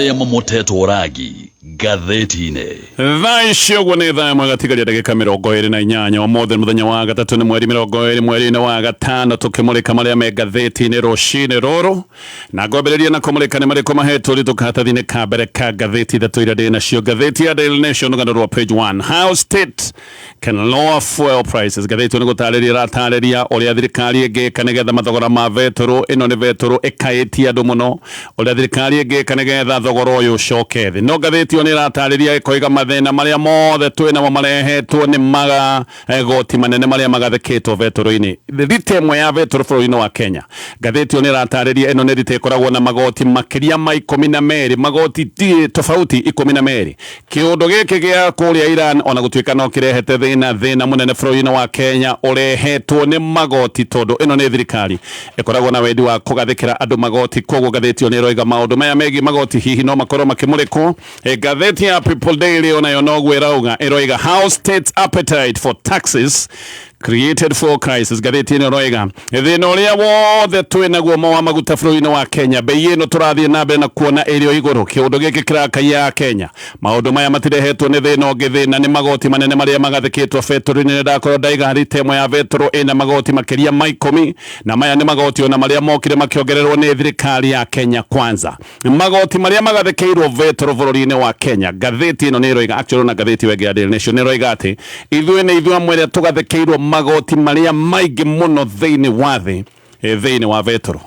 maria mamotetwo ragi gatheti-inĩ. Thaa icio guo nĩ thaa ĩmwe gatigaria ndagĩka 28 ũmũthĩ mũthenya wa gatatũ nĩ mweri 20 mweri-inĩ wa gatano tũkĩmũrĩka marĩa me ngathĩti-inĩ rũcinĩ rũrũ na ngwambĩrĩria na kũmũrĩka nĩ marĩkũ mahetwo rĩtũ karatathi-inĩ ka mbere ka ngathĩti ithatũ iria ndĩ nacio. Ngathĩti ya Daily Nation rũgano rwa page 1, how state can lower fuel prices. Ngathĩti nĩ gũtarĩria ĩratarĩria ũrĩa thirikari ĩngĩka nĩgetha mathogora ma betũrũ, ĩno nĩ betũrũ ĩkaĩtie andũ mũno, ũrĩa thirikari ĩngĩka nĩgetha thogora ũyũ ũcoke thĩ. No ngathĩti ĩyo nĩ ĩratarĩria ĩkoiga mathĩna marĩa mothe twĩnamo marehetwo nĩ magoti manene marĩa magathĩkĩtwo betũrũ-inĩ. Rita ĩmwe ya betũrũ bũrũri-inĩ wa Kenya, ngathĩti ĩyo nĩ ĩratarĩria ĩno nĩ rita ĩkoragwo na magoti makĩria ma 12, magoti tofauti 12. Kĩũndũ gĩkĩ gĩa kũrĩa Iran ona gũtuĩka no kĩrehete thĩna mũnene bũrũri-inĩ wa Kenya ũrehetwo nĩ magoti, tondũ ĩno nĩ thirikari ĩkoragwo na wendi wa kũgathĩkĩra andũ magoti. Koguo ngathĩti ĩyo nĩ ĩroiga maũndũ maya megiĩ magoti hihi no makorwo makĩmũrĩkwo. Ngathĩti ya People Daily onayo noguo ĩroiga how state's appetite for taxes created for crisis. Ngathĩti ĩno ĩroiga thĩna ũrĩa wothe twĩnaguo wa maguta bũrũri-inĩ wa Kenya, bei ĩno tũrathiĩ na mbere na kuona ĩrĩ igũrũ. Kĩũndũ gĩkĩ kĩrakaia Kenya. Maũndũ maya matirehetwo nĩ thĩna ũngĩ, thĩna nĩ magoti manene marĩa magathĩkĩtwo betũrũ-inĩ. Ndakorwo ndaiga rita ĩmwe ya betũrũ ĩna magoti makĩria ma 10, na maya nĩ magoti ona marĩa mokire makĩongererwo nĩ thirikari ya Kenya Kwanza, magoti marĩa magathĩkĩirwo betũrũ bũrũri-inĩ wa Kenya. Ngathĩti ĩno nĩ ĩroiga, actually na ngathĩti wengi ya Daily Nation nĩ ĩroiga atĩ ithuĩ nĩ ithuĩ amwe tũgathĩkĩirwo magoti marĩa maingĩ mũno thĩinĩ wa thĩ, thĩinĩ wa betũrũ.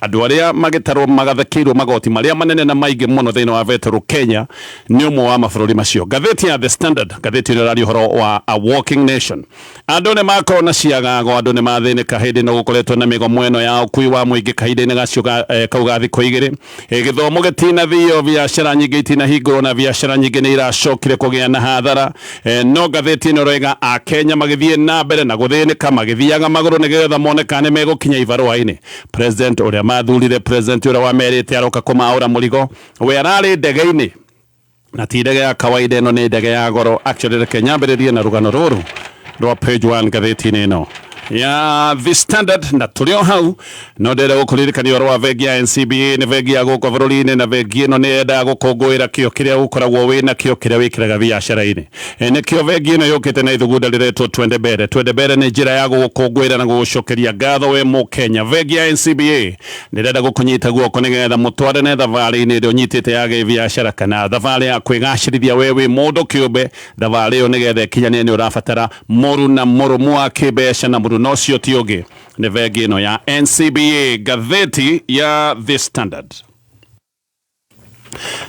Andũ arĩa magĩtarwo magathĩkĩirwo magoti marĩa manene na maingĩ mũno thĩinĩ wa betũrũ Kenya nĩ ũmwe wa mabũrũri macio. Ngathĩti ya The Standard, ngathĩti ĩrĩa ĩraria ũhoro wa a walking nation. Andũ nĩ makorwo na ciagago, andũ nĩ mathĩnĩka hĩndĩ ĩno gũkoretwo na mĩgomo ĩno ya ũkui wa mũingĩ kahinda-inĩ gacio kau ga thikũ igĩrĩ. Gĩthomo gĩtinathio, biacara nyingĩ itinahingũrwo na biacara nyingĩ nĩ iracokire kũgĩa na hathara. No ngathĩti ĩno ĩroiga a Kenya magĩthiĩ na mbere na gũthĩnĩka, magĩthiaga magũrũ nĩgetha moneka nĩ megũkinya ibarũa-inĩ. President ũrĩa mathurire, president ũrĩa wamerĩte aroka kũmaũra mũrigo, we ararĩ ndege-inĩ na ti ndege ya kawaida, ĩno nĩ ndege ya goro. Actually reke nyambĩrĩrie na rũgano rũrũ rwa page 1 ngathĩti-inĩ ĩno ya The Standard, na tũrĩ o hau no ndĩrenda gũkũririkania ũhoro wa bengi ya NCBA. Nĩ bengi ya gũkũ bũrũri-inĩ, na bengi ĩno nĩ yendaga gũkũngũĩra kĩo kĩrĩa ũkoragwo wĩna kĩo kĩrĩa wĩkĩraga biacara-inĩ. Nĩkĩo bengi ĩno yũkĩte na ithugunda rĩretwo Twende Mbere. Twende Mbere nĩ njĩra ya gũkũngũĩra na gũgũcokeria ngatho we Mũkenya. Bengi ya NCBA nĩ ĩrenda gũkũnyita guoko nĩgetha mũtwarane thabarĩ-inĩ ĩrĩa ũnyitĩte ya gĩbiacara kana thabarĩ ya kwĩgacĩrithia we wĩ mũndũ kĩũmbe. Thabarĩ ĩyo nĩgetha ĩkinyane nĩ ũrabatara mũru na mũrũmu wa kĩmbeca, na mũru no cio ti ũngĩ nĩ bengi ĩno ya NCBA. Ngathĩti ya The Standard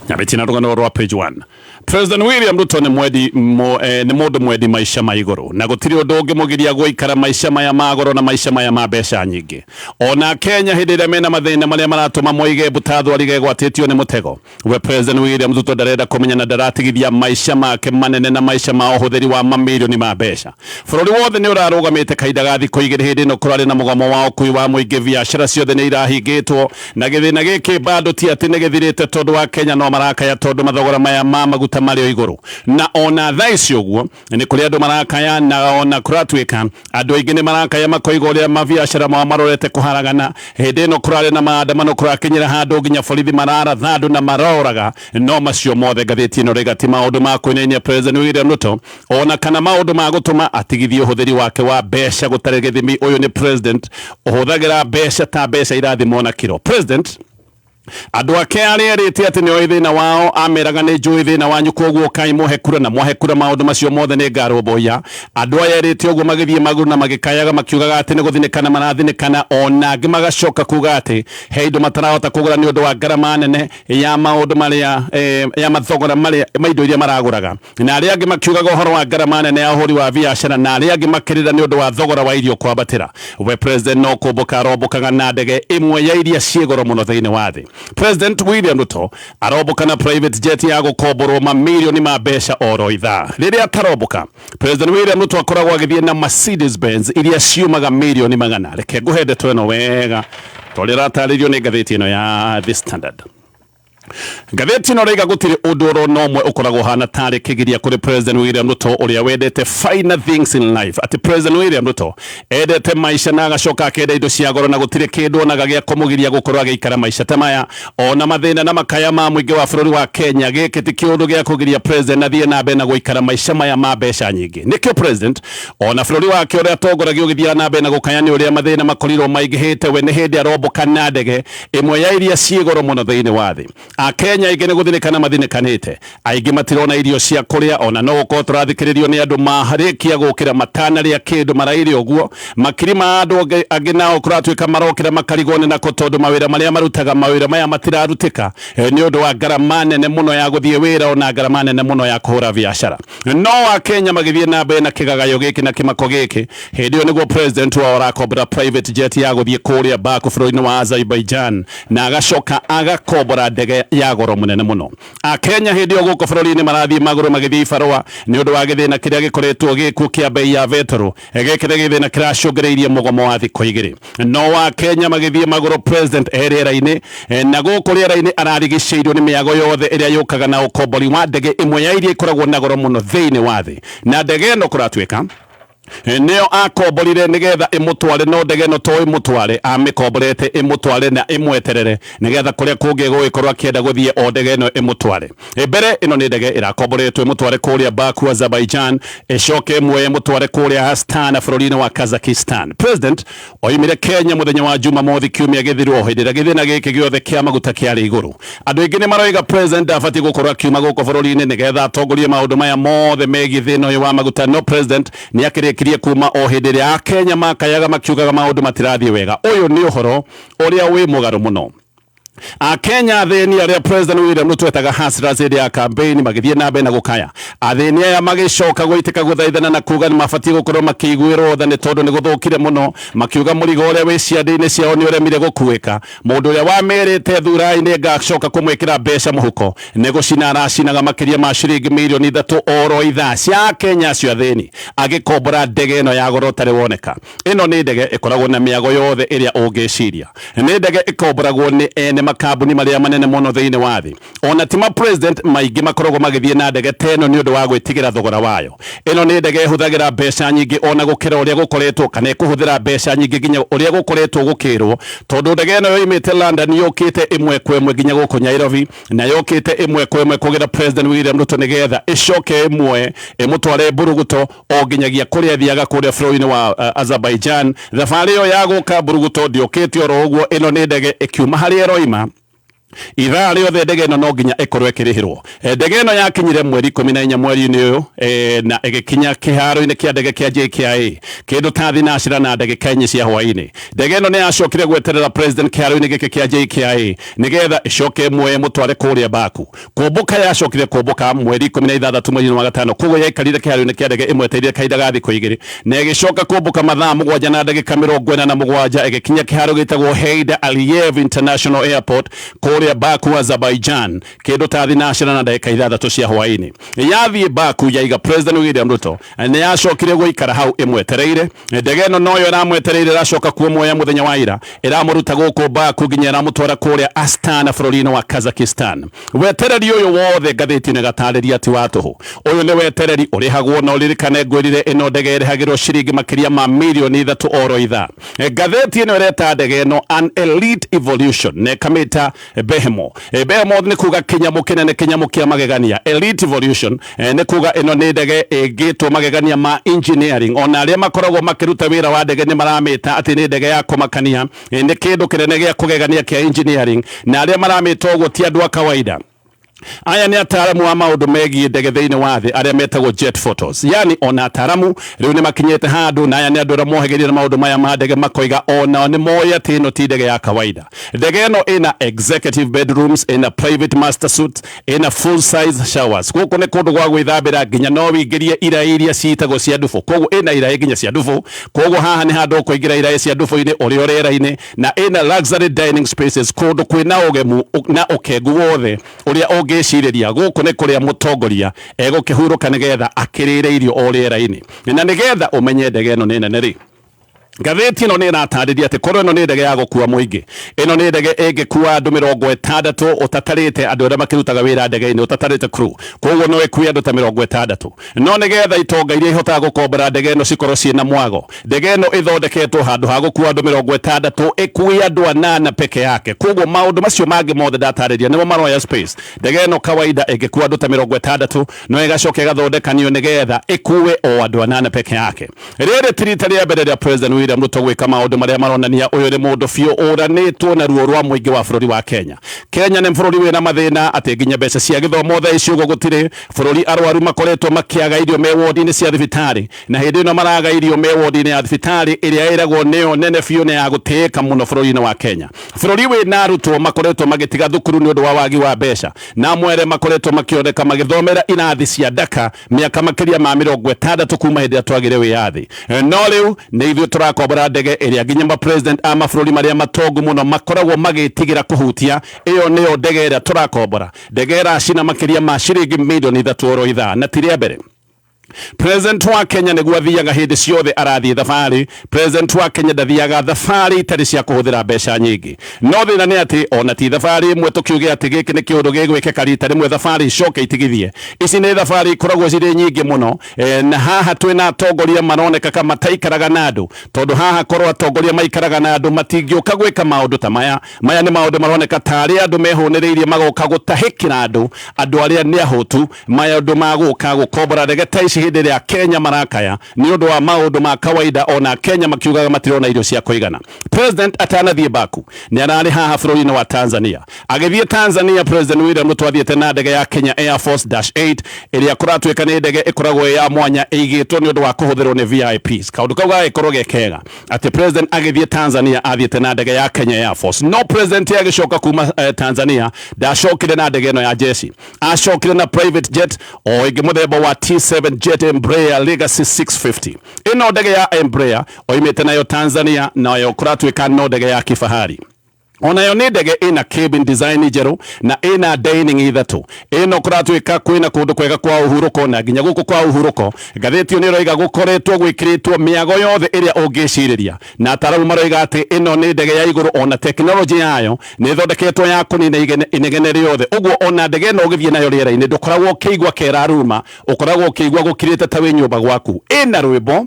nyambĩtie na rũgano rwa page 1. President William Ruto nĩ mũndũ mwendi maica ma igũrũ, na gũtirĩ ũndũ ũngĩmũgiria gũikara maica maya ma goro na maica maya ma mbeca nyingĩ. Ona Kenya hĩndĩ ĩrĩa mena mathĩna marĩa maratũma moige Butathu arigegwatĩtio nĩ mũtego, we President William Ruto ndarenda kũmenya na ndaratigithia maica make manene na maica ma ũhũthĩri wa mamirioni ma mbeca. Bũrũri wothe nĩ ũrarũgamĩte kahinda ga thikũ igĩrĩ hĩndĩ ĩno kũrarĩ na mũgomo wa ũkui wa mũingĩ, biacara ciothe nĩ irahingĩtwo, na gĩthĩna gĩkĩ bado ti atĩ nĩ gĩthirĩte, tondũ wa Kenya no marakaya tondũ mathogora maya ma maguta marĩ igũrũ. Na ona thaa ici ũguo nĩ kũrĩ andũ marakaya, na ona kũratuĩka andũ aingĩ nĩ marakaya makoiga ũrĩa mabiacara mao marorete kũharagana. Hĩndĩ ĩno kũrarĩ na maandamano, kũrakinyĩra handũ nginya borithi mararatha andũ na maroraga. No macio mothe ngathĩti ĩno rĩga ti maũndũ ma kwĩnainia President William Ruto, ona kana maũndũ ma gũtũma atigithie ũhũthĩri wake wa mbeca gũtarĩ gĩthimi. Ũyũ nĩ president ũhũthagĩra mbeca ta mbeca irathimwo na kiro. President andũ ake arĩa erĩte atĩ nĩoĩ thĩna wao, ameraga nĩ njũĩ thĩna wanyu, koguo kai mũhe kura, na mwahe kura maũndũ macio mothe nĩ ngarũmbũiya. Andũ aya erĩte ũguo magĩthiĩ magũrũ na magĩkayaga makiugaga atĩ nĩ gũthinĩkana marathinĩkana, ona angĩ magacoka kuga atĩ he indo matarahota kũgũra nĩ ũndũ wa ngarama nene ya maũndũ marĩa ya mathogora marĩa ma indo iria maragũraga, na arĩa angĩ makiugaga ũhoro wa ngarama nene ya ũhũri wa biacara, na arĩa angĩ makĩrĩra nĩ ũndũ wa thogora wa irio kwambatĩra. We president no kũmbũka arobũkaga na ndege ĩmwe ya iria ciĩ goro mũno thĩinĩ wa thĩ. President William Ruto arobũka na private jet ya gũkomborwo mamirioni ma mbeca oro ithaa. Rĩrĩa atarobũka, President William Ruto akoragwo agĩthiĩ na Mercedes Benz iria ciumaga milioni magana. Reke ngũhe ndeto ĩno wega tondũ ĩratarĩrio nĩ ngathĩti ĩno ya The Standard. Ngatheti no reiga gutiri undu ro nomwe ukoragwo hana tari kigiria kuri President William Ruto uria wendete finer things in life. Ati President William Ruto endete maisha na agacoka akenda indo cia goro na gutiri kindu ona gagia kumugiria gukorwo agikara maisha ta maya ona mathina na makaya ma muingi wa bururi wa Kenya giki ti kiundu gia kugiria President athie na mbere na guikara maisha maya ma mbeca nyingi. Nikio President ona bururi wake uria atongoragio ugithia na mbere na gukayania uria mathina makorirwo maingihite we ni hindi aromboka na ndege imwe ya iria ciigoro muno thiini wa thi. Akenya ingene guthinikana mathinikanite aingi matirona irio cia kuria ona no uko turathikiririo ni andu maharikia gukira matana ria kindu maraire uguo makiri ma andu angi nao kuratwika marokira makarigone na kotondu mawira maria marutaga mawira maya matirarutika ni undu wa garama nene muno ya guthie wira ona garama nene muno ya kuhura biashara. No Akenya magithie na mbere na kigagayo giki na kimako giki hindi niguo President wa arakombora private jet ya guthie kuria Baku bururi wa Azerbaijan na agacoka agakombora ndege ya goro munene muno. Akenya hindi guko bururi ni marathie maguru magithie farwa ni undu wa githina kiria gikoretwo gikuo kia bei ya vetro egekire githina kiracungireirie mugomo wa thikũ igĩrĩ. No Akenya magithie maguru President eriera-ini na guku riera-ini ararigicĩirio ni miago yothe iria yukaga na ukombori wa ndege imwe ya iria ikoragwo na goro muno thiini wa thi na ndege no kuratwika neo akomborire nigetha imutware no ndege no to imutware amikomborete imutware na imweterere nigetha kuria kungi gugikorwo akienda guthie o ndege no imutware mbere ino ni ndege irakomboretwo imutware kuria Baku Azerbaijan icoke imwe imutware kuria Astana bururi-ini wa Kazakhstan. President oimire Kenya muthenya wa Jumamothi kiumia githirwo hindira githina giki giothe kia maguta kiari iguru. Andu ingi ni maroiga President afati gukorwo akiuma guko bururi-ini nigetha atongorie maundu maya mothe megie thina uyu wa maguta. No President ni akirie kuma o hindi ya Kenya makayaga makiugaga maundu matirathie wega. Uyu ni uhoro uria wi mugaru muno. Akenya atheni aria President William Ruto etaga hasra zedi ya campaign magithie na mbere na gukaya atheni aya magicoka guitika guthaithana na kuga ni mabatie gukorwo makiguirwo tha ni tondu ni guthukire muno makiuga murigo uria wi ciande-ini ciao ni uremire gukuika mundu uria wamerete thura-ini ngacoka kumwikira mbeca muhuko ni gucina aracinaga makiria ma ciringi milioni 3 oro ithaa cia Kenya acio atheni agikombora ndege ino ya goro tari woneka. Ino ni ndege ikoragwo na miago yothe iria ungiciria ni ndege ikomboragwo ni ene makambuni maria manene muno thiini wa thi ona tima President maingi makoragwo magithie na ndege teno ni undu wa gwitigira thogora wayo. Ino ni ndege ihuthagira mbeca nyingi ona gukira uria gukoretwo kana ikuhuthira mbeca nyingi ginya uria gukoretwo gukirwo tondu ndege ino yoimite London yukite imwe kwa imwe ginya guko Nairobi na yukite imwe kwa imwe kugira President William Ruto nigetha icoke imwe imutware Buruguto o ginyagia kuria thiaga kuria bururi-ini wa Azerbaijan. Thabari yo ya guka Buruguto ndiukite oro uguo. Ino ni ndege ikiuma haria roima ithaa riothe ndege ino no nginya ikorwo ikirihirwo. Ndege ino yakinyire mweri 14 mweri-ini uyu na igikinya kiharo-ini kia ndege kia JKIA kindu ta thinacira na ndege kenyi cia hwaini. Ndege ino ni yacokire gweterera President kiharo-ini giki kia JKIA nigetha icoke imwe mutware kuria Baku. Kumbuka yacokire kumbuka mweri 16 mweri wa gatano koguo yaikarire kiharo-ini kia ndege imwetereire kahinda ga thikũ igĩrĩ na igicoka kumbuka mathaa 7 na ndagĩka 47 igikinya kiharo gitagwo Heydar Aliyev International Airport kuria Baku Azerbaijan kindu ta thinacira na ndagĩka 6 cia hwaini. Yathie Baku yaiga President William Ruto ni yacokire guikara hau imwetereire. Ndege ino noyo iramwetereire iracoka kuomoya muthenya wa ira iramuruta guku Baku ginya iramutwara kuria Astana bururi-ini wa Kazakhstan. Wetereri uyu wothe ngathĩti-inĩ gatariria ati wa tuhu uyu ni wetereri urihagwo na uririkane ngwirire ino ndege irihagirwo ciringi makiria ma milioni 3 oro ithaa. Ngathĩti ino ireta ndege ino an elite evolution ne kamita Behemo ni kuga kinyamu kinene kinyamu kia magegania. Elite evolution ni kuga ino ni ndege igitwo magegania ma engineering ona aria makoragwo makiruta wira wa ndege ni maramita ati ni ndege ya kumakania ni kindu kinene gia kugegania kia engineering na aria maramita uguo ti andu a kawaida. Aya ni ataramu wa maundu megie ndege thiini wa thi aria metagwo jet photos. Yani ona ataramu riu ni makinyete handu na aya ni andu aria mohegeria maundu maya ma ndege makoiga ona ni moya ti ino ti ndege ya kawaida. Ndege ino ina executive bedrooms, ina private master suites, ina full size showers. Guku ni kundu gwa gwithambira nginya no wingirie iraĩ iria ciitagwo cia ndubu. Koguo ina iraĩ nginya cia ndubu. Koguo haha ni handu kuingira iraĩ cia ndubu-ini uri rĩera-ini na ina luxury dining spaces kundu kwina ugemu na ukengu wothe uria ungiciriria guku ni kuria mutongoria egukihuruka nigetha akirire irio o rĩera-ini na nigetha umenye ndege ino ni nene ri Gatheti ĩno nĩ ĩratarĩria atĩ korwo ĩno nĩ ndege ya gũkua mũingĩ, ĩno nĩ ndege ĩngĩkua andũ 60 ũtatarĩte andũ arĩa makĩrutaga wĩra ndege-inĩ, ũtatarĩte crew, koguo no ĩkue andũ ta 60. No nĩgetha itonga iria ihotaga gũkombora ndege ĩno cikorwo ciĩna mwago, ndege ĩno ĩthondeketwo handũ ha gũkua andũ 60 ĩkue andũ 8 peke yake. Koguo maũndũ macio mangĩ mothe ndatarĩria nĩmo maroya space. Ndege ĩno kawaida ĩngĩkua andũ ta 60 no ĩgacoka ĩgathondekanio nĩgetha ĩkue o andũ 8 peke yake. Rĩrĩ ti rita rĩa mbere rĩa President William Ruto gwĩka maũndũ marĩa maronania ũyũ nĩ mũndũ biũ ũranĩtwo na ruo rwa mũingĩ wa bũrũri wa Kenya. Kenya nĩ bũrũri wĩna mathĩna atĩ nginya mbeca cia gĩthomo thaa ici ũguo gũtirĩ. Bũrũri arwaru makoretwo makĩaga irio me wodi-inĩ cia thibitarĩ, na hĩndĩ ĩno maraga irio me wodi-inĩ ya thibitarĩ ĩrĩa ĩragwo nĩyo nene biũ na ya gũtĩĩka mũno bũrũri-inĩ wa Kenya. Bũrũri wĩna arutwo makoretwo magĩtiga thukuru nĩ ũndũ wa wagi wa mbeca, na mwere makoretwo makĩoneka magĩthomera irathi cia ndaka mĩaka makĩria ma 60 kuma hĩndĩ ĩrĩa twagire wĩyathi. No rĩu nĩ ithuĩ tũrakombora ndege ĩrĩa nginya ma president a mabũrũri marĩa matongu mũno makoragwo magĩtigĩra kũhutia. Ĩyo nĩyo ndege ĩrĩa tũrakombora, ndege ĩracina makĩria ma ciringi milioni 3 oro ithaa, na ti rĩa mbere. President wa Kenya nĩguo athiaga hĩndĩ ciothe arathiĩ thabarĩ. President wa Kenya ndathiaga thabarĩ itarĩ cia kũhũthĩra mbeca nyingĩ. No thĩna nĩ atĩ ona ti thabarĩ ĩmwe tũkiuge atĩ gĩkĩ nĩ kĩũndũ gĩgwĩkĩka rita rĩmwe thabarĩ icoke itigithie. Ici nĩ thabarĩ ikoragwo cirĩ nyingĩ mũno, na haha twĩna atongoria maroneka ka mataikaraga na andũ, tondũ haha korwo atongoria maikaraga na andũ matingĩũka gwĩka maũndũ ta maya. Maya nĩ maũndũ maroneka tarĩ andũ mehũnĩrĩirie magoka gũtahĩkĩra andũ arĩa nĩ ahũtu, maũndũ ma gũka gũkombora ndege ta ici hĩndĩ ĩrĩa Kenya marakaya nĩ ũndũ wa maũndũ ma kawaida, ona Kenya makiugaga matirona irio cia kũigana. President atanathiĩ Baku nĩ ararĩ haha bũrũri-inĩ wa Tanzania. Agĩthiĩ Tanzania, President William Ruto athiĩte na ndege ya Kenya Air Force -8 ĩrĩa kũratuĩka nĩ ndege ĩkoragwo ya mwanya ĩigĩtwo nĩ ũndũ wa kũhũthĩrwo nĩ VIPs. Kaũndũ kau gagĩkorwo ge kega atĩ President agĩthiĩ Tanzania athiĩte na ndege ya Kenya Air Force. No President agĩcoka kuma Tanzania ndacokire na ndege ĩno ya jeshi, acokire na private jet o ĩngĩ mũthemba wa T7 jet Embraer Legacy 650. Ĩno ndege ya Embraer oimĩte nayo Tanzania, nayo kũratuĩka no ndege ya kifahari. Onayo nĩ ndege ĩna cabin design njerũ na ĩna dining ithatũ. Ĩno kũratuĩka kwĩna kũndũ kwega kwa ũhurũko, na nginya gũkũ kwa ũhurũko ngathĩti nĩ ĩroiga gũkoretwo gwĩkĩrĩtwo mĩago yothe ĩrĩa ũngĩcirĩria, na ataramu maroiga atĩ ĩno nĩ ndege ya igũrũ, ona tekinoronjĩ yayo nĩ ĩthondeketwo ya kũnina inegene rĩothe. Ũguo ona ndege ĩno ũgĩthiĩ nayo rĩera-inĩ ndũkoragwo ũkĩigua keraruma, ũkoragwo ũkĩigua gũkirĩte ta wĩ nyũmba gwaku. Ĩna rwĩmbo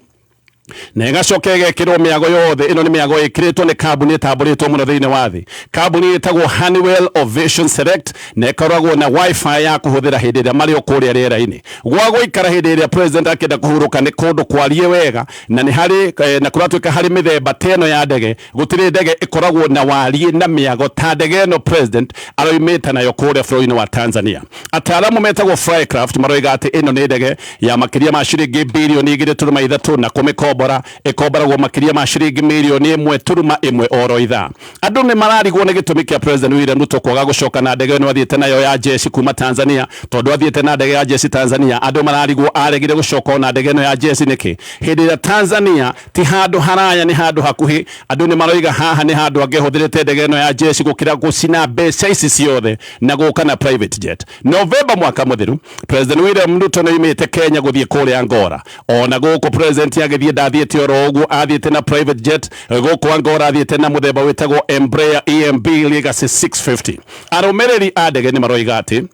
na ĩgacoka ĩgekĩrwo mĩago yothe. Ĩno nĩ mĩago ĩkĩrĩtwo nĩ kambuni ĩtambũrĩtwo mũno thĩinĩ wa thĩ. Kambuni ĩtagwo Honeywell Ovation Select, na ĩkoragwo na wifi ya kũhũthĩra hĩndĩ ĩrĩa marĩ o kũrĩa rĩera-inĩ. Gwa gũikara hĩndĩ ĩrĩa president akĩenda kũhurũka nĩ kũndũ kwarie wega, na nĩ harĩ na kũratuĩka harĩ mĩthemba teno ya ndege. Gũtirĩ ndege ĩkoragwo na warie na mĩago ta ndege ĩno president aroimĩte nayo kũrĩa bũrũri-inĩ wa Tanzania. Ataaramu metagwo Flycraft maroiga atĩ ĩno nĩ ndege ya makĩria ma ciringi bilioni 2.3 na kũmĩkombora ĩkomboragwo makĩria ma ciringi milioni 1.1 oro ithaa. Andũ nĩ mararigwo nĩ gĩtũmi kĩa President William Ruto kwaga gũcoka na ndege ĩno athiĩte nayo ya jeshi kuma Tanzania, tondũ athiĩte na ndege ya jeshi Tanzania. Andũ mararigwo aregire gũcoka na ndege ĩno ya jeshi nĩkĩ, hĩndĩ ĩrĩa Tanzania ti handũ haraya, nĩ handũ hakuhĩ. Andũ nĩ maroiga haha nĩ handũ angĩhũthĩrĩte ndege ĩno ya jeshi gũkĩra gũcina mbeca ici ciothe na gũka na private jet. Novemba mwaka mũthiru President William Ruto nĩ oimĩte Kenya gũthiĩ kũrĩa Angola. Ona gũkũ president agĩthiĩ ndathiĩte oro ũguo, athiĩte na private jet gũkũ Angola, athiĩte na mũthemba wĩtagwo Embraer EMB Legacy 650. Arũmĩrĩri a ndege nĩ maroiga atĩ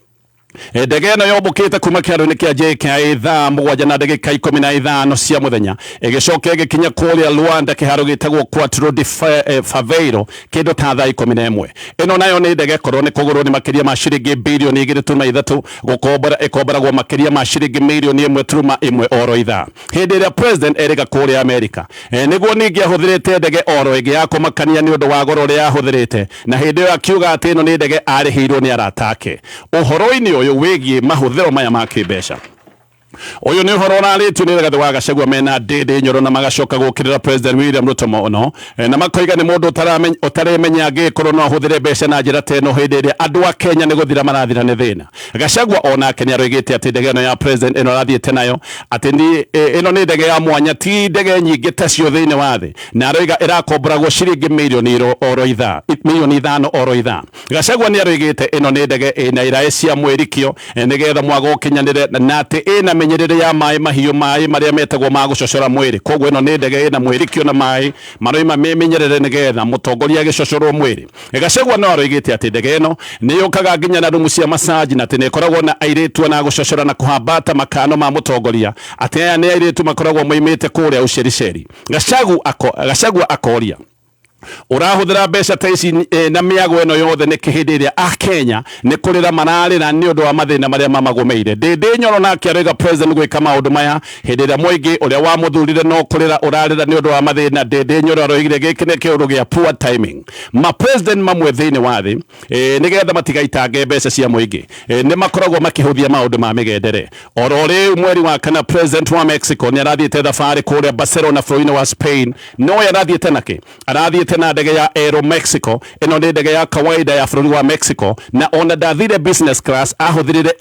ndege ĩno yombũkĩte kuma kĩharo-inĩ kĩa JKIA thaa 7:15 cia mũthenya, ĩgĩcoka ĩgĩkinya kũrĩa Luanda kĩharo gĩtagwo Quatro de Faveiro kĩndũ ta thaa 11. Ĩno nayo nĩ ndege korwo nĩ kũgũrwo nĩ makĩria ma ciringi bilioni 2.3, ĩkomboragwo makĩria ma ciringi milioni 1.1 oro ithaa. Hĩndĩ ĩrĩa president erĩga kũrĩa Amerika nĩguo ningĩ ahũthĩrĩte ndege oro ĩngĩ ya kũmakania nĩ ũndũ wa goro ũrĩa ahũthĩrĩte, na hĩndĩ ĩyo akiuga atĩ ĩno nĩ ndege arĩhĩirwo nĩ arata ake. Ũhoro-inĩ ũyũ wĩgiĩ mahũthĩro maya ma kĩmbeca, ũyũ nĩ ũhoro ũrarĩtio nĩ Rigathĩ wa Gachagua mena ndĩndĩ nyoro, na magacoka gũkĩrĩra President William Ruto mũno, na makoiga nĩ mũndũ ũtaremenya angĩkorwo no ahũthĩre mbeca na njĩra teno hĩndĩ ĩrĩa andũ a Kenya nĩ gũthira marathira nĩ thĩna. Gachagua onake nĩ aroigĩte atĩ ndege ĩno ya president ĩno arathiĩte nayo atĩ ĩno nĩ ndege ya mwanya, ti ndege nyingĩ tacio thĩinĩ wa thĩ, na aroiga ĩrakomboragwo ciringi milioni 5 oro ithaa. Gachagua nĩ aroigĩte ĩno nĩ ndege ĩna iraĩ cia mwĩrikio nĩgetha mwago ũkinyanĩre, na atĩ ĩna menyerere ya mai mahiu mai maria metagwo magucocora mwiri koguo ino ni ndege na mwirikio na mai maroima memenyerere nigetha mutongoria agicocorwo mwiri Gachagua no aroigite ati ndege ino ni yukaga nginya na rumu cia masaji na tene koragwo na airetu na gucocora na kuhambata makano ma mutongoria ati aya ni airetu makoragwo moimite kuria ucericeri Gachagua akoria urahuthira mbeca ta ici na miago eno yothe ni kihindi iria Kenya ni kurira mararira ni undu wa mathina maria mamagumeire Ndindi Nyoro nake aroiga president gwika maundu maya hindi iria Muingi uria wamuthurire no kurira urarira ni undu wa mathina Ndindi Nyoro aroigire giki ni kiundu gia poor timing ma president mamwe thiini wa thi nigetha matigaitange mbeca cia Muingi ni makoragwo makihuthia maundu ma migendere oro riu mweri wa kana president wa Mexico ni arathiite thabari kuria Barcelona bũrũri-inĩ wa Spain no arathiite naki arathiite na ndege ya Aero Mexico ino ni ndege ya kawaida ya bũrũri wa Mexico na ona ndathire business class ahuthirire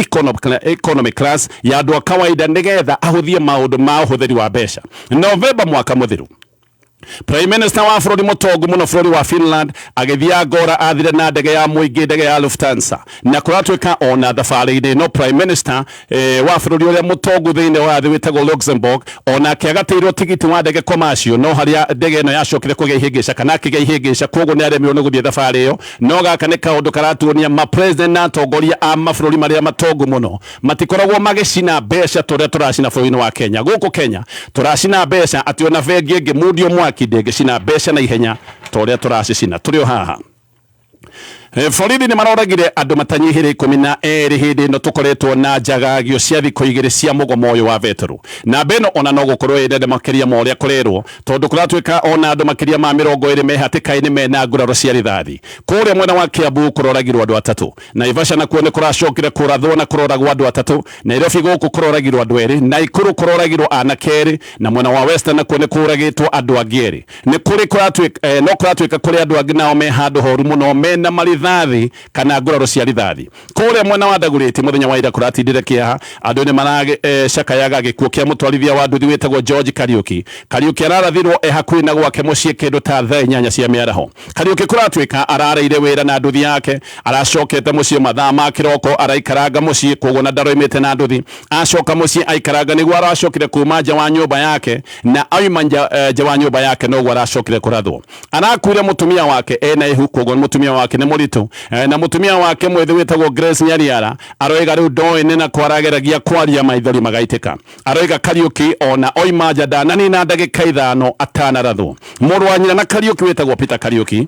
economy class ya andu kawaida nigetha ahuthie maundu ma uhuthiri wa mbeca November mwaka muthiru Prime Minister wa bũrũri mutongu muno bũrũri wa Finland agithia ngora athire na ndege ya Muingi ndege ya Lufthansa na kuratwika ona thabari-inĩ no Prime Minister wa bũrũri uria mutongu thiini wa thi witagwo Luxembourg ona akiagateirwo tigiti wa ndege commercial no haria ndege ino yacokire kugĩa ihingica kana akigĩa ihingica koguo ni aremirwo ni guthie thabari iyo no gaka ni kaundu karatuonia ma president na atongoria a mabũrũri maria matongu muno matikoragwo magicina mbeca turia turacina bũrũri-inĩ wa Kenya guku Kenya turacina mbeca ati ona vengi ingi mundio mwaki ndengicina mbeca na ihenya toria turacicina turio haha Borithi ni maroragire andu matanyihire 12 hindi no tukoretwo na njagagio cia thikũ 2 cia mugomo uyu wa vetero na beno ona no gukorwo ende makiria ma uria kurerwo tondu kuratwika ona andu makiria ma 20 mehatikaini mena nguraro cia rithathi kuria mwena wa Kiambu kuroragirwo andu atatu Naivasha nakuo ni kuracokire kurathwo na kuroragwo andu atatu Nairobi guku kuroragirwo andu eri Naikuru kuroragirwo anakeri na mwena wa Western nakuo ni kuragitwo andu angieri ni kuri kuratwika no kuratwika kuri andu angi nao me handu horu muno mena marithathi kana nguraro cia rithathi kuria mwena wa Ndaguriti muthenya wa ira kuratindire kiaha andu ni marage cakayaga gikuo kia mutwarithia wa nduthi wetagwo George Kariuki ararathirwo hakuhi na gwake mucii kindu ta thaa 8 cia miaraho Kariuki kuratwika arareire wira na nduthi yake aracokete mucii mathaa ma kiroko araikaranga mucii koguo na ndaroimite na nduthi acoka mucii aikaranga niguo aracokire kuma nja wa nyumba yake na auma nja wa nyumba yake no aracokire kurathwo arakuire mutumia wake ena ihu koguo mutumia wake ni muritu na mutumia wake mwethi wetagwo Grace Nyariara aroiga riu ndoini na kwarageragia kwaria maithori magaitika aroiga Kariuki ona oima nja ndanani na ndagika 5 atanarathwo muru wa nyina na Kariuki wetagwo Peter Kariuki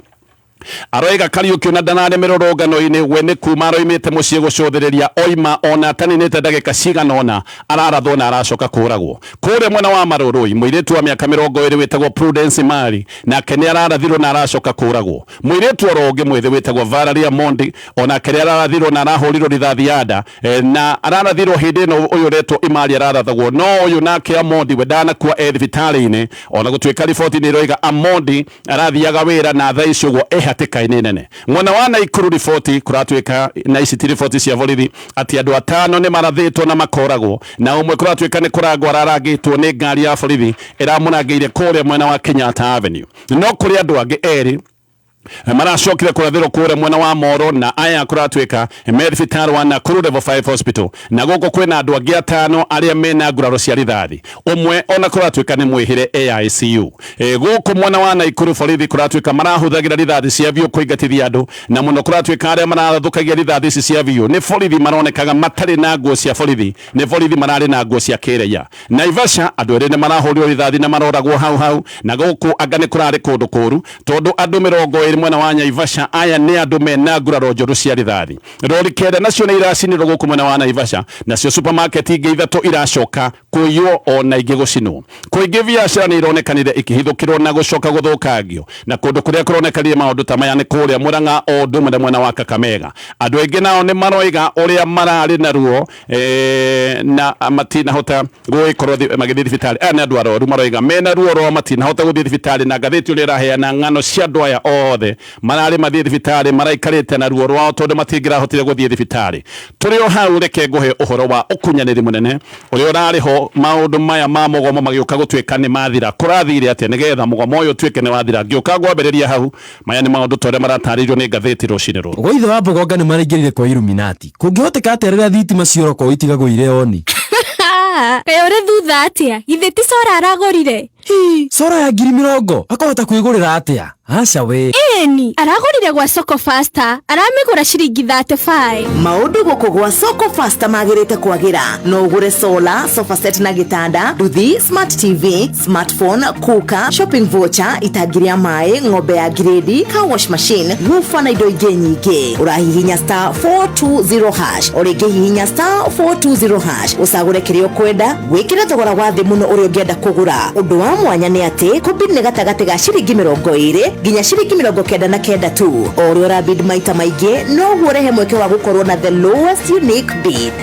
aroiga Kariuki na ndanare mirorongano-ini we ni kuma aroimite mucii gucuthiriria oima ona ataninite ndagika cigana ona ararathwo na aracoka kuragwo kuria mwena wa Marurui muiritu wa miaka 20 wetagwo Prudence Mari nake ni ararathirwo na aracoka kuragwo muiritu orongi mwethi wetagwo Valeria Mondi ona kere ararathirwo na arahurirwo rithathi yada na ararathirwo hindi ino uyu retwo Imari ararathagwo no uyu nake Amondi we ndanakua thibitari-ini ona gutwika riboti ni roiga Amondi arathiaga wira na thaa icio gwo hatikaini nene mwena wa Naikuru riboti kuratwika na ICT riboti cia borithi ati andu 5 ni marathitwo na makoragwo na umwe kuratwika ni kuragwo araragitwo ni ngari ya borithi iramunangeire kuria mwena wa Kenyatta Avenue no kuri andu angi eri maracokire kurathirwo kuria mwena wa Moro na aya kuratwika Merifitaro wa Nakuru Level 5 Hospital na goko kwina andu angi 5 aria mena nguraro cia rithathi umwe ona kuratwika ni mwihire AICU goko mwena wa Naikuru borithi kuratwika marahuthagira rithathi cia vio kuingatithia andu na muno kuratwika aria marathukagia rithathi cia vio ni borithi maronekaga matari na nguo cia borithi ni borithi marari na nguo cia kireya Naivasha andu eri ni marahurirwo rithathi na maroragwo hau na goko anga ni kurari kundu kuru tondu andu 20 mwena wa Naivasha aya ni andu mena nguraro njoru cia rithathi rori kenda nacio ni iracinirwo guku mwena wa Naivasha nacio supermarket ingi ithatu iracoka kuyo ona ingi gucinwo kuingi biacara ni ironekanire ikihithukirwo na gucoka guthukangio na kundu kuria kuronekanire maundu ta maya ni kuria Murang'a ondu mwena wa Kakamega andu aingi nao ni maroiga uria marari na ruo na matina hota guikorwo magithii thibitari ni andu aroru maroiga mena ruo ro matina hota guthii thibitari na gatheti uria iraheana ng'ano cia andu aya othe marari mathii thibitari maraikarite na ruo rwao tondu matingirahotire guthii thibitari turio hau reke nguhe uhoro wa ukunyaniri munene uria urariho maundu maya ma mugomo magiuka gutwika ni mathira kurathire atia nigetha mugomo uyu twike ni wathira ngiuka ngwambiriria hau maya ni maundu toria marataririo ni gatheti rucini ru goithe wa Bogonga ni maraingirire kwa Illuminati kungihoteka aterera thitima cioroko itigagwo ire oni Kayore thutha atia. Ithe ti Sora aragorire. Sora ya 20,000 akahota kwigurira atia? Aca we. Eni, aragorire gwa Soko Faster. Aramigura ciringi 35. Maundu guku gwa Soko Faster magirite kwagira. No ugure solar, sofa set na gitanda, nduthi, smart TV, smartphone, kuka, shopping voucher, itagiria mai, ng'ombe ya grade, car wash machine, woofer na indo ingi nyingi. Urahihinya star 420 hash. Oringi hihinya star 420 hash. Usagure kirio kwenda, wikire thogora wa thi muno uri ungienda kugura. Undu wa mwanya ni ati kubid ni gatagati ga ciringi 20 nginya ciringi 99 tu. Ori ora bid maita maige no guorehe mweke wa gukorwo na the lowest unique bid.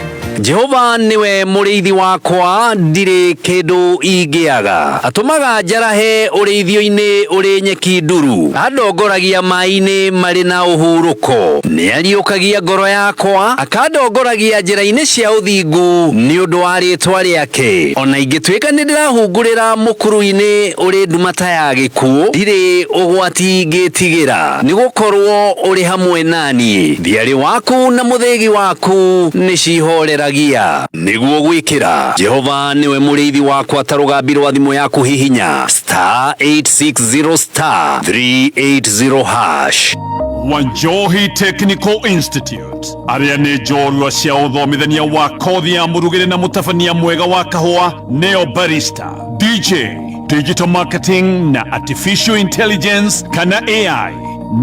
Jehova niwe muriithi wakwa ndire kindu ingiaga atumaga njarahe urithio-ini uri nyeki nduru andongoragia mai-ini mari na uhuruko ni ariukagia ngoro yakwa akandongoragia njira-ini cia uthingu ni undu wa ritwa riake ona ingituika ni ndirahungurira mukuru-ini uri ndumata ya gikuo ndire ugwati ngitigira ni gukorwo uri hamwe nani thiari waku na muthegi waku ni cihorera niguo gwikira Jehova niwe muriithi wakwa tarugambirwa thimu yaku hihinya star 860 star 380 hash. Wanjohi Technical Institute aria ni njorua cia uthomithania wa kothi ya murugire na mutabania mwega wa kahua neo barista DJ digital marketing na artificial intelligence kana AI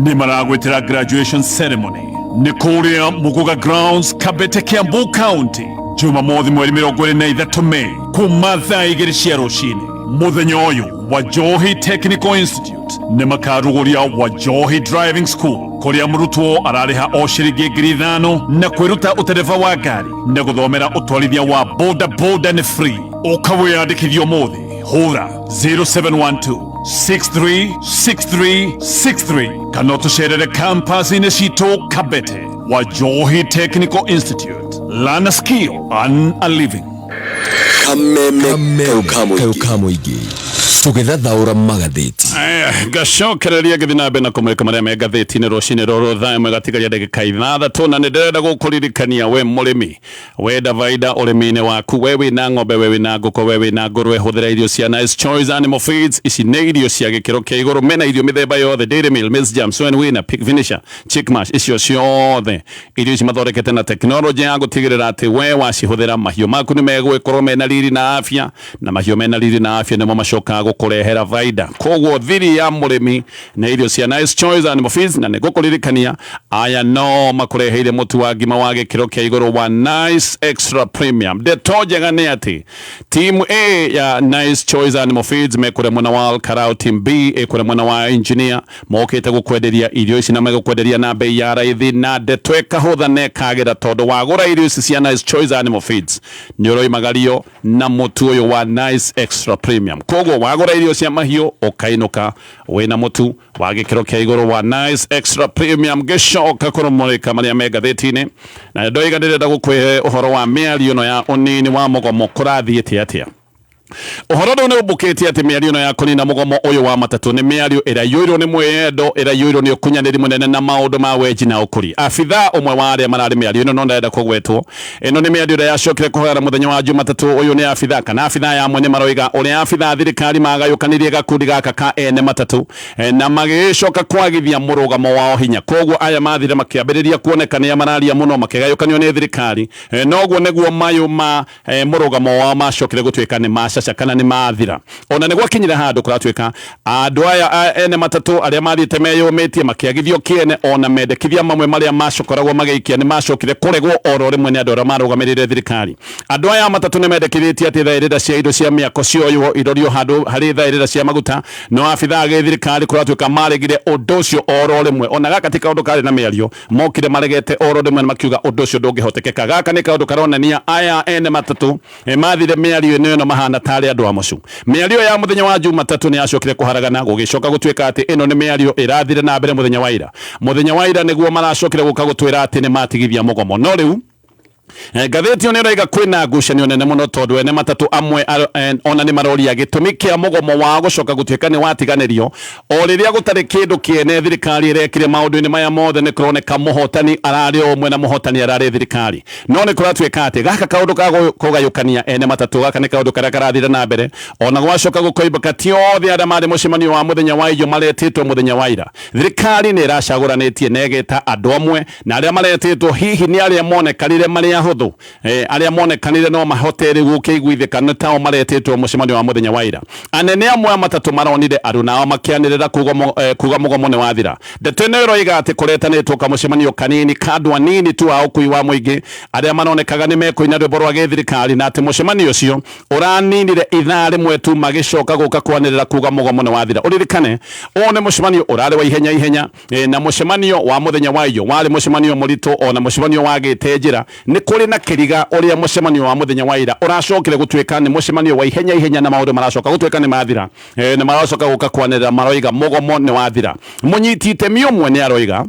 ni maragwetera graduation ceremony ni kuria Muguga Grounds Kabete Kiambu County Jumamothi mweri 23 Mei kuma thaa 2 cia rucini. Muthenya uyu Wanjohi Technical Institute ni makaruguria Wanjohi Driving School kuria murutwo arariha o ciringi 5,000 na kwiruta utereva wa ngari na guthomera utwarithia wa boda ni free. Ukawiyandikithia muthi hura 0712-636363 kana tucerere campus-ini citu Kabete. Wanjohi Technical Institute, learn a skill and a living. Kameme kaukamuigi tugethathaura magatheti gacokereria githinabe na kumurika maria me gatheti-ini rucini ruru thaa imwe gatigaria ndagika 6 na ndirenda gukuririkania we murimi wenda baida urimi-ini waku we wina ng'ombe we wina nguku we wina ngurwe huthira irio cia Nice Choice Animal Feeds. Ici nĩ irio cia gĩkĩro kĩa igũrũ mena irio mĩthemba yothe Dairy Meal, Maize Germ, Soy Winner, Pig Finisher, Chick Mash. Icio ciothe irio ici mathondekete na teknolojĩ ya gũtigĩrĩra atĩ we wacihũthĩra mahiũ maku nĩ megũgĩkorwo mena riri na afya, na mahiũ mena riri na afya nĩmo macokaga gũkũrehera baida. Koguo thiri ya mũrĩmi na irio cia Nice Choice Animal Feeds, na nĩngũkũririkania aya no makũreheire mũtu wa ngima wa gĩkĩro kĩa igũrũ wa Nice Extra Premium. Ndeto njega nĩ atĩ team A ya Nice Choice Animal Feeds mekure mwena wa Karao, team B ekure mwena wa Engineer mokite gukwenderia irio ici na megukwenderia na bei ya raithi na ndeto ekahutha na ekagira tondu wagura irio ici cia Nice Choice Animal Feeds ni uroimagario na mutu uyu wa Nice Extra Premium. Koguo wagura irio cia mahiũ ukainuka wina mutu wa gĩkĩro kĩa igũrũ wa Nice Extra Premium. Gicoka kurumurika maria me gatheti-ini na ndoiga ndirenda gukwihe uhoro wa mĩario no ya unini wa mugomo kurathiĩte atia. Uhoro nĩ ũmbũkĩte atĩ mĩario ĩno ya kũnina mũgomo ũyũ wa matatũ nĩ mĩario ĩrĩa yũirwo nĩ mwĩyendo, ĩrĩa yũirwo nĩ ũkunyanĩri mũnene na maũndũ ma wenji na ũkũri. Abithaa ũmwe wa arĩa mararĩ mĩario ĩno no ndarenda kũgwetwo. Ĩno nĩ mĩario ĩrĩa yacokire kũhoera mũthenya wa Jumatatũ. Ũyũ nĩ abithaa kana abithaa ya mwene maroiga ũrĩa abithaa thirikari magayũkanirie gakundi gaka ka ene matatũ na magĩcoka kwagithia mũrũgamo wao hinya. Koguo aya mathire makĩambĩrĩria kuonekana mararia mũno makĩgayũkanio nĩ thirikari. Noguo nĩguo mayũ ma mũrũgamo wao macokire gũtuĩka nĩ macaca kana nĩ mathira. Ona nĩ gwakinyire handũ kũratuĩka andũ aya ene matatũ arĩa mathiĩte meyũmĩtie makĩagithio kĩene ona mendekithia mamwe marĩa macokoragwo magĩikia nĩ macokire kũregwo oro rĩmwe nĩ andũ arĩa marũgamĩrĩire thirikari. Andũ aya matatũ nĩ mendekithĩtie atĩ thaĩrĩra cia indo cia mĩako cioywo irorio handũ harĩ thaĩrĩra cia maguta, no abithaa gĩ thirikari kũratuĩka maregire ũndũ ũcio oro rĩmwe. Ona gaka ti kaũndũ karĩ na mĩario, mokire maregete oro rĩmwe na makiuga ũndũ ũcio ndũngĩhotekeka. Gaka nĩ kaũndũ karonania aya ene matatũ mathire mĩario-inĩ ĩno mahana tarĩ andũ a mũcu. Mĩario ya mũthenya wa Jumatatũ nĩ yacokire kũharagana gũgĩcoka gũtuĩka atĩ ĩno nĩ mĩario ĩrathire na mbere mũthenya wa ira. Mũthenya wa ira nĩguo maracokire gũka gũtwĩra atĩ nĩ matigithia mũgomo. No rĩu ngathĩti ĩyo nĩĩroiga kwĩna ngucanio nene mũno tondũ ene matatũ amwe ona nĩ maroria gĩtũmi kĩa mũgomo wa gũcoka gũtuĩka nĩ watiganĩrio o rĩrĩa gũtarĩ kĩndũ kĩene thirikari ĩrekire maũndũ-inĩ maya mothe nĩ kũroneka mũhotani ararĩ o ũmwe na mũhotani ararĩ thirikari no nĩ kũratuĩka atĩ gaka kaũndũ ka kũgayũkania ene matatũ gaka nĩ kaũndũ karĩa karathire na mbere ona gwacoka gũkoimbũka ti othe arĩa marĩ mũcemanio wa mũthenya wa iyo maretĩtwo mũthenya wa ira thirikari nĩ ĩracagũranĩtie na ĩgeta andũ amwe na arĩa maretĩtwo hihi nĩ arĩa monekanire marĩ ahũthũ arĩa monekanire no mahote rĩu gũkĩiguithĩka nĩ tao maretĩtwo mũcemanio wa mũthenya wa ira anene amwe matatũ maronire andũ nao makĩanĩrĩra kuga mũgomo nĩ wathira ndeto ĩno ĩroiga atĩ kũretanĩtwo kamũcemanio kanini ka andũ anini tu a ũkui wa mũingĩ arĩa maronekaga nĩ mekũina rwĩmbo rwa gĩthirikari na atĩ mũcemanio ũcio ũraninire ithaa rĩmwe tu magĩcoka gũka kwanĩrĩra kuga mũgomo nĩ wathira ũririkane ũũ nĩ mũcemanio ũrarĩ wa ihenya na mũcemanio wa mũthenya wa iyo warĩ mũcemanio mũritũ ona mũcemanio wa gĩtenjĩra nĩ kũrĩ na kĩriga ũrĩa mũcemanio wa mũthenya wa ira ũracokire gũtuĩka nĩ mũcemanio wa ihenya na maũndũ maracoka gũtuĩka nĩ mathira nĩ maracoka gũka kwanĩrĩra maroiga mũgomo nĩ wathira mũnyiti itemi ũmwe nĩ aroiga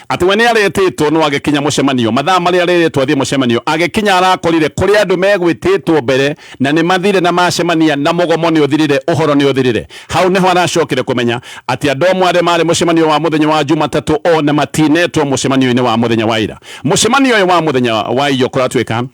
atĩ we nĩ aretĩtwo no agĩkinya mũcemanio mathaa marĩa arerĩtwo athiĩ mũcemanio agĩkinya arakorire kũrĩ andũ megwĩtĩtwo mbere na nĩ mathire na macemania na mũgomo nĩ ũthirire ũhoro nĩ ũthirire hau nĩho aracokire kũmenya atĩ andũ amwe arĩa marĩ mũcemanio wa mũthenya wa Jumatatũ ona matinetwo mũcemanio-inĩ wa mũthenya wa ira mũcemanio ũyũ wa mũthenya wa iyo kũratuĩka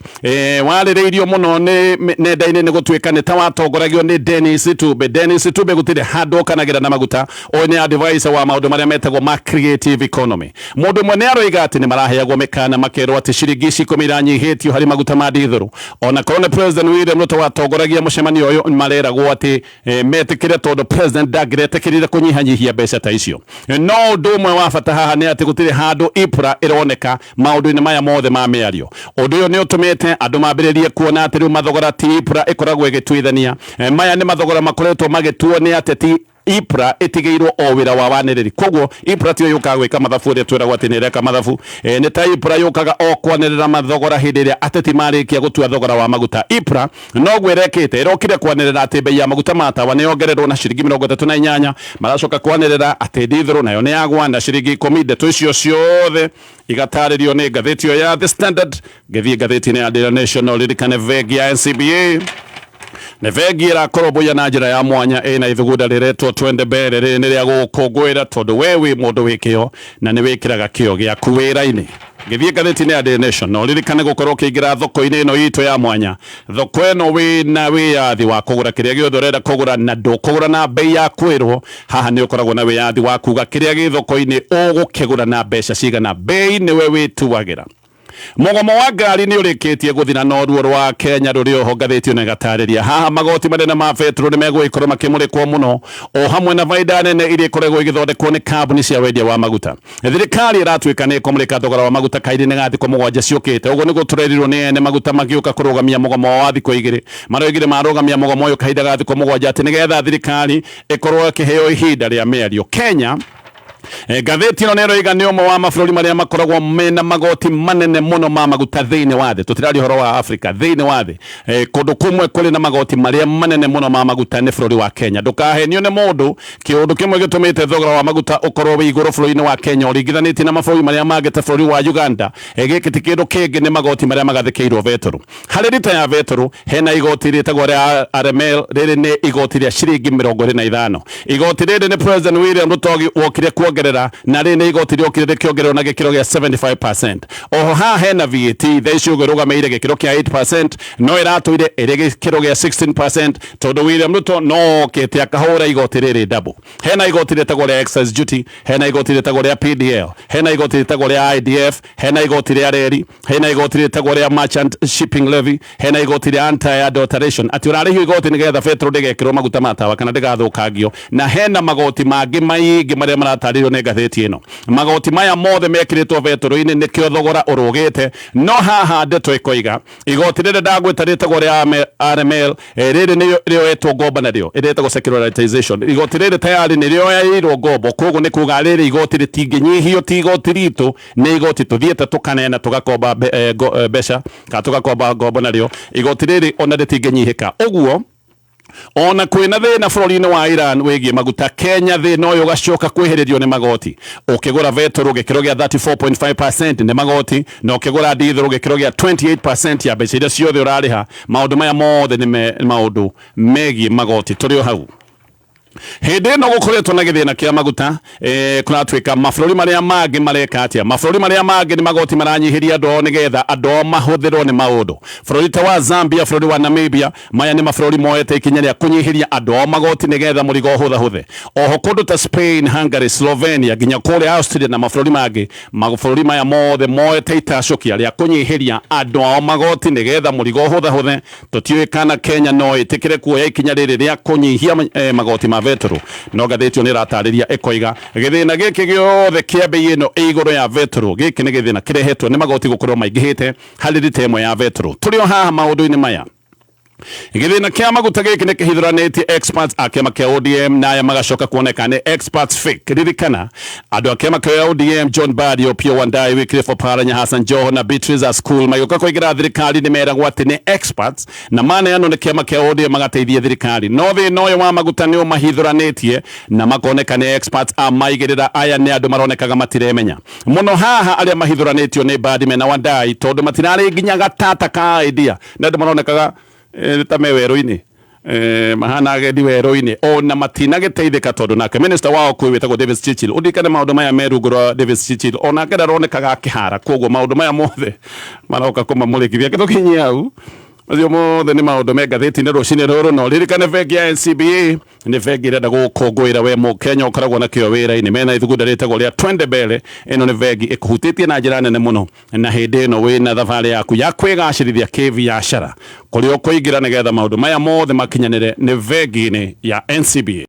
warĩrĩirio mũno nĩ nenda-inĩ nĩ gũtuĩka nĩ ta watongoragio nĩ Dennis Tube gũtirĩ handũ okanagĩra na maguta ũyũ nĩ advisor wa maũndũ marĩa metagwo ma creative economy mũndũ mwe nĩ aroiga atĩ nĩ maraheagwo mĩkana makerwo atĩ ciringi 10 iranyihĩtio harĩ maguta ma ndithũrũ ona korwo nĩ President William Ruto watongoragia mũcemanio ũyũ mareragwo atĩ metĩkĩre tondũ President ndangĩretĩkĩrire kũnyihanyihia mbeca ta icio no ũndũ ũmwe wa bata haha nĩ atĩ gũtirĩ handũ IPRA ĩroneka maũndũ-inĩ maya mothe ma mĩario ũndũ ũyũ nĩ ũtũmĩte andũ mambĩrĩrie kuona atĩ rĩu mathogora ti IPRA ĩkoragwo ĩgĩtuithania maya nĩ mathogora makoretwo magĩtuo nĩ ateti IPRA itigĩirwo o wĩra wa wanĩrĩri koguo IPRA tiyo yũkaga gwĩka mathabu ũrĩa twĩragwo atĩ nĩ ĩreka mathabu nĩ ta IPRA yũkaga o kwanĩrĩra mathogora hĩndĩ ĩrĩa ateti marĩkia gũtua thogora wa maguta IPRA noguo ĩrekĩte ĩrokire kwanĩrĩra atĩ bei ya maguta ma tawa nĩ yongererwo na ciringi 38 maracoka kwanĩrĩra atĩ ndithũrũ nayo nĩ yagwa na ciringi 10 ndeto icio ciothe igatarĩrio nĩ ngathĩti ĩyo ya The Standard ngĩthiĩ ngathĩti-inĩ ya Daily Nation ririkane vengi ya NCBA nĩ vengi ĩrakorobũia na njĩra ya mwanya ĩna ithugunda rĩretwo twende mbere rĩrĩ nĩ rĩa gũkũngũĩra tondũ we wĩ mũndũ wĩ kĩo na nĩ wĩkĩraga kĩo gĩaku wĩra-inĩ ngĩthiĩ ngathĩti-inĩ ya Daily Nation no ririkane gũkorwo ũkĩingĩra thoko-inĩ ĩno itũ ya mwanya thoko ĩno wĩna wĩyathi wa kũgũra kĩrĩa gĩothe ũrenda kũgũra na ndũkũgũra na bei ya kwĩrwo haha nĩ ũkoragwo na wĩyathi wa kuga kĩrĩa gĩ thoko-inĩ ũgũkĩgũra na mbeca cigana bei nĩwe wĩtuagĩra mũgomo wa ngari nĩ ũrĩkĩtie gũthina na ruo rwa Kenya rũrĩ oho ngathĩti ĩno ĩgatarĩria haha magoti manene ma betũrũ nĩ megũgĩkorwo makĩmũrĩkwo mũno o hamwe na baida nene iria ikoragwo igĩthondekwo nĩ kambuni cia wendia wa maguta thirikari ĩratuĩka nĩ ĩkũmũrĩka thogora wa maguta kairĩ nĩ gathikũ mũgwanja ciũkĩte ũguo nĩguo tũrerirwo nĩ ene maguta magĩũka kũrũgamia mũgomo wa thikũ igĩrĩ maroigire marũgamia mũgomo ũyũ kahinda ga thikũ mũgwanja atĩ nĩgetha thirikari ĩkorwo ĩkĩheo ihinda rĩa mĩario Kenya ngathĩti ĩno nĩ ĩroiga nĩ ũmwe wa mabũrũri marĩa makoragwo mena magoti manene mũno ma maguta thĩinĩ wa thĩ tũtirari ũhoro wa Africa thĩinĩ wa thĩ kũndũ kũmwe kũrĩ na magoti marĩa manene mũno ma maguta nĩ bũrũri wa Kenya ndũkahenio nĩ mũndũ kĩũndũ kĩmwe gĩtũmĩte thogora wa maguta ũkorwo wĩ igũrũ bũrũri-inĩ wa Kenya ũringithanĩtie na mabũrũri marĩa mangĩ ta bũrũri wa Uganda gĩkĩ ti kĩndũ kĩngĩ nĩ magoti marĩa magathĩkĩirwo betũrũ harĩ rita ya betũrũ hena igoti rĩtagwo rĩa RML rĩrĩ nĩ igoti rĩa ciringi 25 igoti rĩrĩ nĩ President William Ruto wokire kuongerera na rĩ nĩ igoti rĩokire rĩkĩongererwo na gĩkĩro gĩa 75% oho haha hena VAT thaa icio ĩrũgamĩire gĩkĩro kĩa 8% no ĩratũire ĩrĩ gĩkĩro gĩa 16% tondũ William Ruto no okĩte akahũra igoti rĩrĩ double hena igoti rĩtagwo rĩa excise duty hena igoti rĩtagwo rĩa PDL hena igoti rĩtagwo rĩa IDF hena igoti rĩa reri hena igoti rĩtagwo rĩa merchant shipping levy hena igoti rĩa anti-adulteration atĩ ũrarĩhio igoti nĩgetha betũrũ ndĩgekĩrwo maguta ma tawa kana ndĩgathũkangio na hena magoti mangĩ maingĩ marĩa maratarĩrio nĩ ngathĩti ĩno magoti maya mothe mekĩrĩtwo betũrũ-inĩ nĩkĩo thogora ũrũgĩte no haha ndeto ĩkoiga igoti rĩrĩ ndagwĩta rĩtagwo rĩa RML rĩrĩ nĩ rĩoetwo ngombo narĩo rĩtagwo secularization igoti rĩrĩ tayari nĩ rĩoeirwo ngombo koguo nĩ kuga rĩrĩ igoti rĩtingĩnyihio ti igoti ritũ nĩ igoti tũthiĩte tũkanena tũgakomba mbeca kana tũgakomba ngombo narĩo igoti rĩrĩ ona rĩtingĩnyihĩka ũguo ona kwina thina bururi-ini wa Iran wigie maguta Kenya thina uyu gacoka kwihiririo ni magoti ukigura vetro gikiro gia 34.5% ni magoti na ukigura diesel gikiro gia 28% ya mbeca iria ciothe urariha maundu maya mothe ni maundu megie magoti turio hau hindi no gukoretwo na githina kia maguta kunatwika mabũrũri maria mangi mareka atia mabũrũri maria mangi ni magoti maranyihiria andu nigetha andu mahuthirwo ni maundu bũrũri ta wa Zambia bũrũri wa Namibia maya ni mabũrũri moete ikinya ria kunyihiria andu magoti nigetha murigo huthe oho kundu ta Spain, Hungary, Slovenia ginya kuri Austria na mabũrũri mangi mabũrũri maya mothe moete itacokia ria kunyihiria andu magoti nigetha murigo huthe tutiwikana Kenya no itikire kuoya ikinya riri ria kunyihia magoti vetro no gathĩtio nĩ ratariria ĩkoiga gĩthĩna gĩkĩ gĩothe kĩa bei ĩno igũrũ ya vetro gĩkĩ nĩ gĩthĩna kĩrehetwo nĩ magoti gũkorwo maingĩhĩte harĩ lita ĩmwe ya vetro tũrĩ o haha maũndũ-inĩ maya gĩthĩna kia maguta gĩkĩ nĩ kĩhithũranĩtie experts a kĩama kĩa ODM na aya magacoka kuoneka nĩ experts fake ririkana andũ a kĩama kĩa ODM John Mbadi, Opiyo Wandayi, Wycliffe Oparanya, Hassan Joho na Beatrice Askul magĩũka kũingĩra thirikari nĩ meragwo atĩ nĩ experts na maneanwo nĩ kĩama kĩa ODM magateithia thirikari no thĩna ũyũ wa maguta nĩ ũmahithũranĩtie na makoneka nĩ experts a maigĩrĩra aya nĩ andũ maronekaga matiremenya mũno haha arĩa mahithũranĩtio nĩ Mbadi mena Wandayi tondũ matirarĩ nginya gatata ka idea na andũ maronekaga ta me werũ-inĩ mahana agendi werũ-inĩ ona matinagĩteithĩka tondũ nake minister wao kwĩ wĩtagwo Davis Chirchir ũndikane maũndũ maya me rungu rwa Davis Chirchir onake ndaronekaga akĩhara koguo maũndũ maya mothe maroka kũmamũrĩkithia gĩtũkinyie hau acio mothe nĩ maũndũ me ngathĩti-inĩ rũcinĩ rũrũ no ririkane bengi ya NCBA nĩ bengi ĩrenda gũkũngũĩra we Mũkenya ũkoragwo nakĩo wĩra-inĩ mena ithugunda rĩtagwo rĩa Twende Mbele ĩno nĩ bengi ĩkũhutĩtie na njĩra nene mũno na hĩndĩ ĩno wĩna thabarĩ yaku ya kwĩgacĩrithia kĩbiacara kũrĩa ũkũingĩra nĩgetha maũndũ maya mothe makinyanĩre nĩ bengi-inĩ ya NCBA.